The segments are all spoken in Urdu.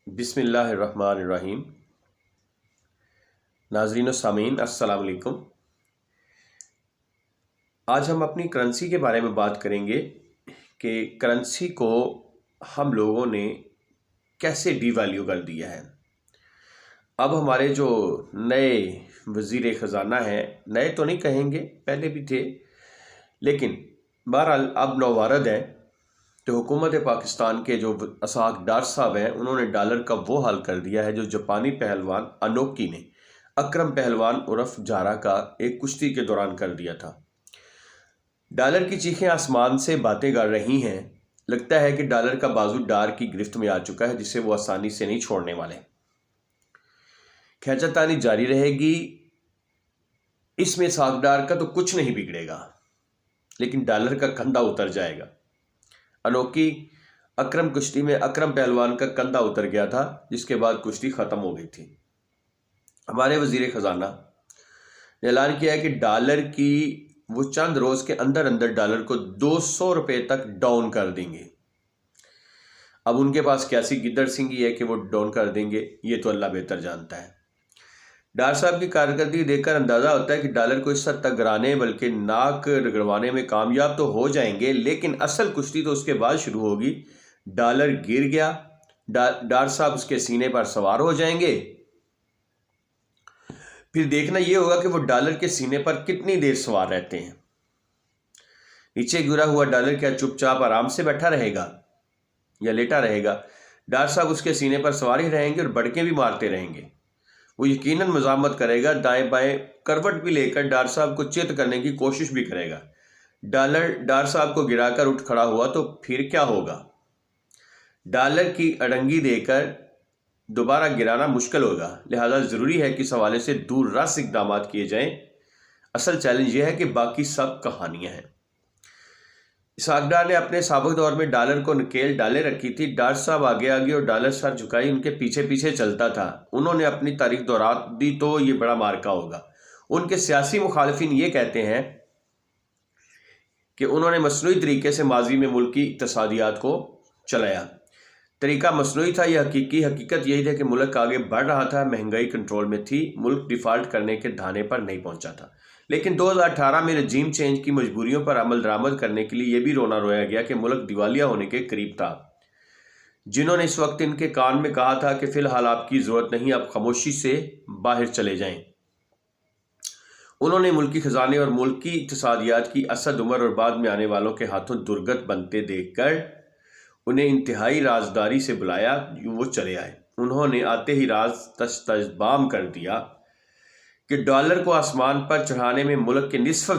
بسم اللہ الرحمن الرحیم۔ ناظرین و سامعین السلام علیکم۔ آج ہم اپنی کرنسی کے بارے میں بات کریں گے کہ کرنسی کو ہم لوگوں نے کیسے ڈی ویلیو کر دیا ہے۔ اب ہمارے جو نئے وزیر خزانہ ہیں، نئے تو نہیں کہیں گے، پہلے بھی تھے، لیکن بہرحال اب نوبارد ہیں، تو حکومت پاکستان کے جو اسحاق ڈار صاحب ہیں، انہوں نے ڈالر کا وہ حال کر دیا ہے جو جاپانی پہلوان انوکی نے اکرم پہلوان عرف جارا کا ایک کشتی کے دوران کر دیا تھا۔ ڈالر کی چیخیں آسمان سے باتیں کر رہی ہیں۔ لگتا ہے کہ ڈالر کا بازو ڈار کی گرفت میں آ چکا ہے، جسے وہ آسانی سے نہیں چھوڑنے والے۔ کھینچا تانی جاری رہے گی۔ اس میں اسحاق ڈار کا تو کچھ نہیں بگڑے گا، لیکن ڈالر کا کندھا اتر جائے گا۔ انوکی اکرم کشتی میں اکرم پہلوان کا کندھا اتر گیا تھا، جس کے بعد کشتی ختم ہو گئی تھی۔ ہمارے وزیر خزانہ نے اعلان کیا ہے کہ ڈالر کی وہ چند روز کے اندر ڈالر کو 200 روپے تک ڈاؤن کر دیں گے۔ اب ان کے پاس کیسی گدڑ سنگھی ہے کہ وہ ڈاؤن کر دیں گے، یہ تو اللہ بہتر جانتا ہے۔ ڈار صاحب کی کارکردگی دیکھ کر اندازہ ہوتا ہے کہ ڈالر کو اس حد تک گرانے بلکہ ناک رگڑوانے میں کامیاب تو ہو جائیں گے، لیکن اصل کشتی تو اس کے بعد شروع ہوگی۔ ڈالر گر گیا، ڈار صاحب اس کے سینے پر سوار ہو جائیں گے، پھر دیکھنا یہ ہوگا کہ وہ ڈالر کے سینے پر کتنی دیر سوار رہتے ہیں۔ نیچے گرا ہوا ڈالر کیا چپ چاپ آرام سے بیٹھا رہے گا یا لیٹا رہے گا؟ ڈار صاحب اس کے سینے پر سوار ہی رہیں گے اور بڑکیں بھی مارتے رہیں گے۔ وہ یقیناً مزاحمت کرے گا، دائیں بائیں کروٹ بھی لے کر ڈار صاحب کو چت کرنے کی کوشش بھی کرے گا۔ ڈار صاحب کو گرا کر اٹھ کھڑا ہوا تو پھر کیا ہوگا؟ ڈالر کی اڑنگی دے کر دوبارہ گرانا مشکل ہوگا، لہذا ضروری ہے کہ اس حوالے سے دور رس اقدامات کیے جائیں۔ اصل چیلنج یہ ہے کہ باقی سب کہانیاں ہیں۔ اسحاق ڈار نے اپنے سابق دور میں ڈالر کو نکیل ڈالے رکھی تھی۔ ڈار صاحب آگے آگے اور ڈالر سر جھکائی ان کے پیچھے پیچھے چلتا تھا۔ انہوں نے اپنی تاریخ دہرا دی تو یہ بڑا مارکا ہوگا۔ ان کے سیاسی مخالفین یہ کہتے ہیں کہ انہوں نے مصنوعی طریقے سے ماضی میں ملکی اقتصادیات کو چلایا۔ طریقہ مصنوعی تھا یا حقیقی؟ حقیقت یہی تھی کہ ملک آگے بڑھ رہا تھا، مہنگائی کنٹرول میں تھی، ملک ڈیفالٹ کرنے کے دھانے پر نہیں پہنچا تھا۔ لیکن 2018 میں رجیم چینج کی مجبوریوں پر عمل درآمد کرنے کے لیے یہ بھی رونا رویا گیا کہ ملک دیوالیہ ہونے کے قریب تھا۔ جنہوں نے اس وقت ان کے کان میں کہا تھا کہ فی الحال آپ کی ضرورت نہیں، آپ خاموشی سے باہر چلے جائیں۔ انہوں نے ملکی خزانے اور ملکی اقتصادیات کی اسد عمر اور بعد میں آنے والوں کے ہاتھوں درگت بنتے دیکھ کر انہیں انتہائی رازداری سے بلایا، وہ چلے آئے۔ انہوں نے آتے ہی راز تجبام کر دیا کہ ڈالر کو آسمان پر چڑھانے میں ملک کے نصف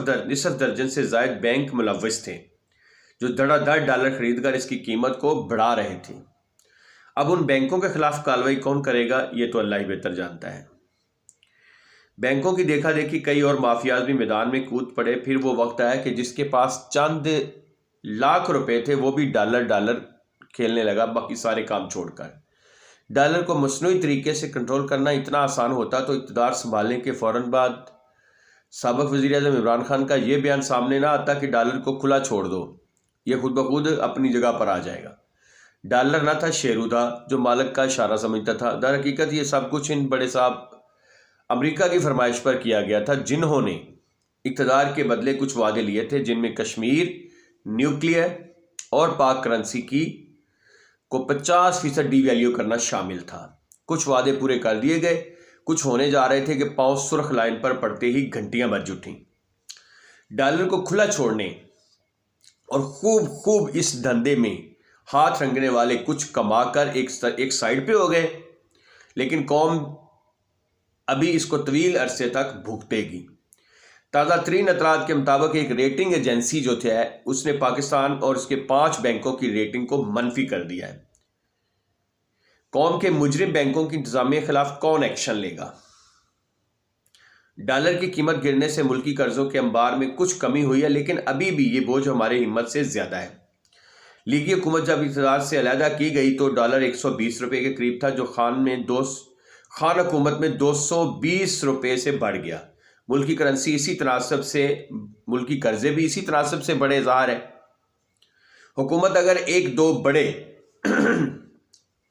درجن سے زائد بینک ملوث تھے، جو دھڑا دھڑ ڈالر خرید کر اس کی قیمت کو بڑھا رہے تھے۔ اب ان بینکوں کے خلاف کارروائی کون کرے گا، یہ تو اللہ ہی بہتر جانتا ہے۔ بینکوں کی دیکھا دیکھی کئی اور مافیاز بھی میدان میں کود پڑے۔ پھر وہ وقت آیا کہ جس کے پاس چند لاکھ روپے تھے وہ بھی ڈالر کھیلنے لگا، باقی سارے کام چھوڑ کر۔ ڈالر کو مصنوعی طریقے سے کنٹرول کرنا اتنا آسان ہوتا تو اقتدار سنبھالنے کے فوراً بعد سابق وزیر اعظم عمران خان کا یہ بیان سامنے نہ آتا کہ ڈالر کو کھلا چھوڑ دو، یہ خود بخود اپنی جگہ پر آ جائے گا۔ ڈالر نہ تھا، شیرو تھا، جو مالک کا اشارہ سمجھتا تھا۔ در حقیقت یہ سب کچھ ان بڑے صاحب امریکہ کی فرمائش پر کیا گیا تھا، جنہوں نے اقتدار کے بدلے کچھ وعدے لیے تھے، جن میں کشمیر، نیوکلیئر اور پاک کرنسی کو 50% ڈی ویلیو کرنا شامل تھا۔ کچھ وعدے پورے کر دیے گئے، کچھ ہونے جا رہے تھے کہ پاؤں سرخ لائن پر پڑتے ہی گھنٹیاں بج اٹھیں۔ ڈالر کو کھلا چھوڑنے اور خوب اس دھندے میں ہاتھ رنگنے والے کچھ کما کر ایک سائیڈ پہ ہو گئے، لیکن قوم ابھی اس کو طویل عرصے تک بھگتے گی۔ تازہ ترین اطلاعات کے مطابق ایک ریٹنگ ایجنسی جو تھا اس نے پاکستان اور اس کے 5 بینکوں کی ریٹنگ کو منفی کر دیا ہے۔ قوم کے مجرم بینکوں کی انتظامیہ کے خلاف کون ایکشن لے گا؟ ڈالر کی قیمت گرنے سے ملکی قرضوں کے انبار میں کچھ کمی ہوئی ہے، لیکن ابھی بھی یہ بوجھ ہماری ہمت سے زیادہ ہے۔ لیگی حکومت جب اقتدار سے علیحدہ کی گئی تو ڈالر 120 روپے کے قریب تھا، جو خان حکومت میں 220 روپے سے بڑھ گیا۔ ملکی کرنسی اسی تناسب سے، ملکی قرضے بھی اسی تناسب سے بڑے ظاہر ہے۔ حکومت اگر ایک دو بڑے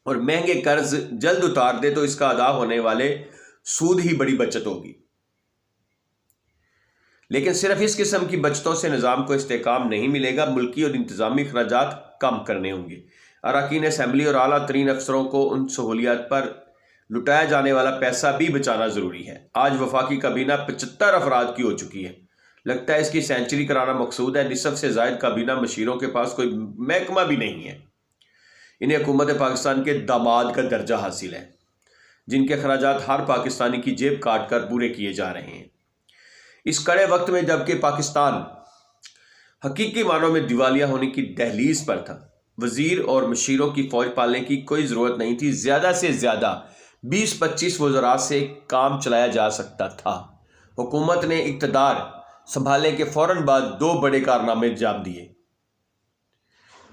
اور مہنگے قرض جلد اتار دے تو اس کا ادا ہونے والے سود ہی بڑی بچت ہوگی۔ لیکن صرف اس قسم کی بچتوں سے نظام کو استحکام نہیں ملے گا، ملکی اور انتظامی اخراجات کم کرنے ہوں گے۔ اراکین اسمبلی اور اعلیٰ ترین افسروں کو ان سہولیات پر لٹایا جانے والا پیسہ بھی بچانا ضروری ہے۔ آج وفاقی کابینہ 75 افراد کی ہو چکی ہے، لگتا ہے اس کی سینچری کرانا مقصود ہے۔ نصف سے زائد کابینہ مشیروں کے پاس کوئی محکمہ بھی نہیں ہے۔ انہیں حکومت پاکستان کے داماد کا درجہ حاصل ہے، جن کے اخراجات ہر پاکستانی کی جیب کاٹ کر پورے کیے جا رہے ہیں۔ اس کڑے وقت میں جبکہ پاکستان حقیقی معنوں میں دیوالیہ ہونے کی دہلیز پر تھا، وزیر اور مشیروں کی فوج پالنے کی کوئی ضرورت نہیں تھی۔ زیادہ سے زیادہ 20-25 وزراء سے کام چلایا جا سکتا تھا۔ حکومت نے اقتدار سنبھالنے کے فوراً بعد 2 بڑے کارنامے انجام دیے۔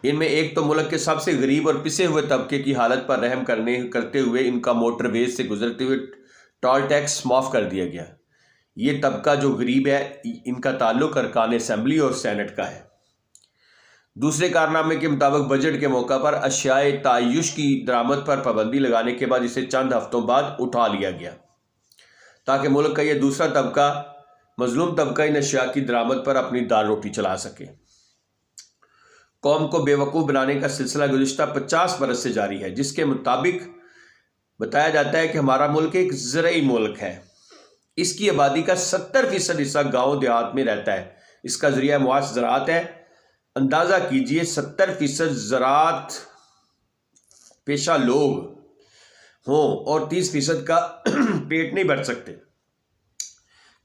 ان میں ایک تو ملک کے سب سے غریب اور پسے ہوئے طبقے کی حالت پر رحم کرتے ہوئے ان کا موٹر ویز سے گزرتے ہوئے ٹول ٹیکس معاف کر دیا گیا۔ یہ طبقہ جو غریب ہے، ان کا تعلق ارکان اسمبلی اور سینٹ کا ہے۔ دوسرے کارنامے کے مطابق بجٹ کے موقع پر اشیاء تعیش کی درآمد پر پابندی لگانے کے بعد اسے چند ہفتوں بعد اٹھا لیا گیا، تاکہ ملک کا یہ دوسرا طبقہ مظلوم طبقہ ان اشیاء کی درآمد پر اپنی دال روٹی چلا سکے۔ قوم کو بے وقوف بنانے کا سلسلہ گزشتہ 50 برس سے جاری ہے، جس کے مطابق بتایا جاتا ہے کہ ہمارا ملک ایک زرعی ملک ہے۔ اس کی آبادی کا 70% حصہ گاؤں دیہات میں رہتا ہے۔ اس کا ذریعہ معاش زراعت ہے۔ اندازہ کیجئے 70% زراعت پیشہ لوگ ہوں اور 30% کا پیٹ نہیں بھر سکتے۔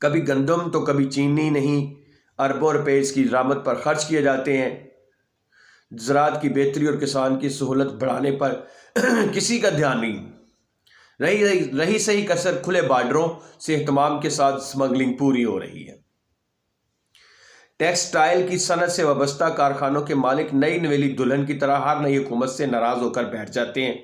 کبھی گندم تو کبھی چینی نہیں، اربوں روپے اس کی درآمد پر خرچ کیے جاتے ہیں۔ زراعت کی بہتری اور کسان کی سہولت بڑھانے پر کسی کا دھیان نہیں۔ رہی صحیح کسر کھلے بارڈروں سے اہتمام کے ساتھ سمگلنگ پوری ہو رہی ہے۔ ٹیکسٹائل کی صنعت سے وابستہ کارخانوں کے مالک نئی نویلی دلہن کی طرح ہر نئی حکومت سے ناراض ہو کر بیٹھ جاتے ہیں۔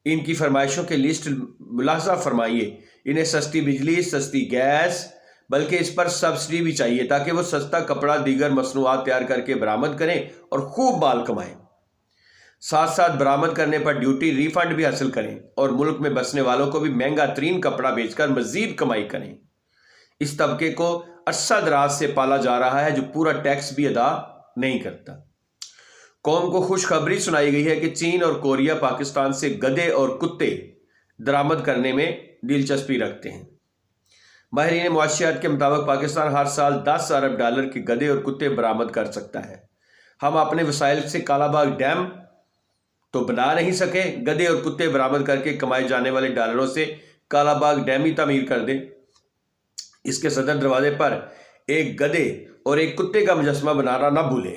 ان کی فرمائشوں کے لسٹ ملاحظہ فرمائیے۔ انہیں سستی بجلی، سستی گیس، بلکہ اس پر سبسڈی بھی چاہیے تاکہ وہ سستا کپڑا، دیگر مصنوعات تیار کر کے برآمد کریں اور خوب مال کمائیں۔ ساتھ ساتھ برآمد کرنے پر ڈیوٹی ری فنڈ بھی حاصل کریں اور ملک میں بسنے والوں کو بھی مہنگا ترین کپڑا بیچ کر مزید کمائی کریں۔ اس طبقے کو عرصہ دراز سے پالا جا رہا ہے، جو پورا ٹیکس بھی ادا نہیں کرتا۔ قوم کو خوشخبری سنائی گئی ہے کہ چین اور کوریا پاکستان سے گدھے اور کتے درآمد کرنے میں دلچسپی رکھتے ہیں۔ ماہرین معاشیات کے مطابق پاکستان ہر سال 10 ارب ڈالر کے گدھے اور کتے برآمد کر سکتا ہے۔ ہم اپنے وسائل سے کالا باغ ڈیم تو بنا نہیں سکے، گدھے اور کتے برآمد کر کے کمائے جانے والے ڈالروں سے کالا باغ ڈیم ہی تعمیر کر دیں۔ اس کے صدر دروازے پر ایک گدھے اور ایک کتے کا مجسمہ بنانا نہ بھولیں۔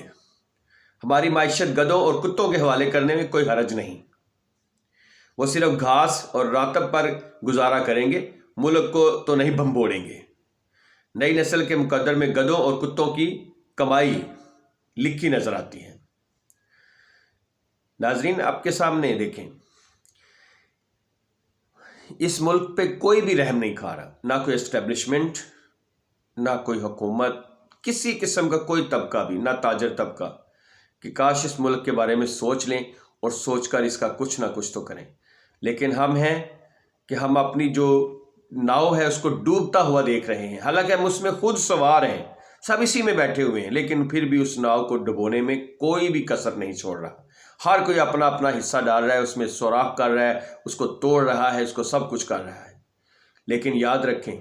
ہماری معیشت گدھوں اور کتوں کے حوالے کرنے میں کوئی حرج نہیں۔ وہ صرف گھاس اور راتب پر گزارا کریں گے، ملک کو تو نہیں بھمبوڑیں گے۔ نئی نسل کے مقدر میں گدھوں اور کتوں کی کمائی لکھی نظر آتی ہے۔ ناظرین، آپ کے سامنے دیکھیں، اس ملک پہ کوئی بھی رحم نہیں کھا رہا، نہ کوئی اسٹیبلشمنٹ، نہ کوئی حکومت، کسی قسم کا کوئی طبقہ بھی، نہ تاجر طبقہ، کہ کاش اس ملک کے بارے میں سوچ لیں اور سوچ کر اس کا کچھ نہ کچھ تو کریں۔ لیکن ہم ہیں کہ ہم اپنی جو ناؤ ہے اس کو ڈوبتا ہوا دیکھ رہے ہیں، حالانکہ ہم اس میں خود سوار ہیں، سب اسی میں بیٹھے ہوئے ہیں، لیکن پھر بھی اس ناؤ کو ڈبونے میں کوئی بھی کسر نہیں چھوڑ رہا۔ ہر کوئی اپنا اپنا حصہ ڈال رہا ہے، اس میں سوراخ کر رہا ہے، اس کو توڑ رہا ہے، اس کو سب کچھ کر رہا ہے۔ لیکن یاد رکھیں،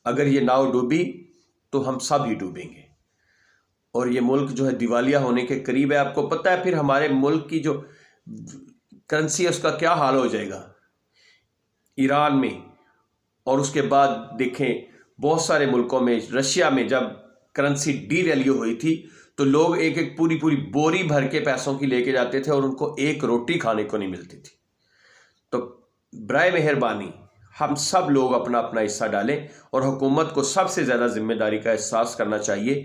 اگر یہ ناؤ ڈوبی تو ہم سب ہی ڈوبیں گے، اور یہ ملک جو ہے دیوالیہ ہونے کے قریب ہے۔ آپ کو پتہ ہے پھر ہمارے ملک کی جو کرنسی ہے اس کا کیا حال ہو جائے گا ایران میں، اور اس کے بعد دیکھیں بہت سارے ملکوں میں، رشیا میں جب کرنسی ڈی ویلیو ہوئی تھی تو لوگ ایک ایک پوری بوری بھر کے پیسوں کی لے کے جاتے تھے اور ان کو ایک روٹی کھانے کو نہیں ملتی تھی۔ تو برائے مہربانی ہم سب لوگ اپنا اپنا حصہ ڈالیں، اور حکومت کو سب سے زیادہ ذمہ داری کا احساس کرنا چاہیے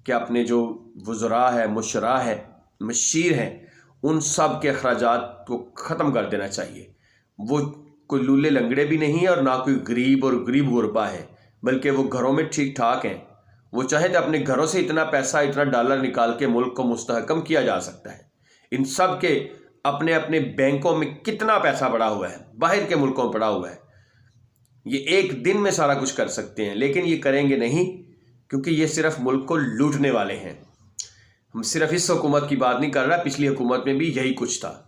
کہ اپنے جو وزراء ہے، مشراء ہے، مشیر ہیں، ان سب کے اخراجات کو ختم کر دینا چاہیے۔ وہ کوئی لولے لنگڑے بھی نہیں ہیں اور نہ کوئی غریب اور غریب غربا ہے، بلکہ وہ گھروں میں ٹھیک ٹھاک ہیں۔ وہ چاہے تو اپنے گھروں سے اتنا پیسہ، اتنا ڈالر نکال کے ملک کو مستحکم کیا جا سکتا ہے۔ ان سب کے اپنے اپنے بینکوں میں کتنا پیسہ پڑا ہوا ہے، باہر کے ملکوں میں پڑا ہوا ہے، یہ ایک دن میں سارا کچھ کر سکتے ہیں، لیکن یہ کریں گے نہیں، کیونکہ یہ صرف ملک کو لوٹنے والے ہیں۔ ہم صرف اس حکومت کی بات نہیں کر رہا، پچھلی حکومت میں بھی یہی کچھ تھا۔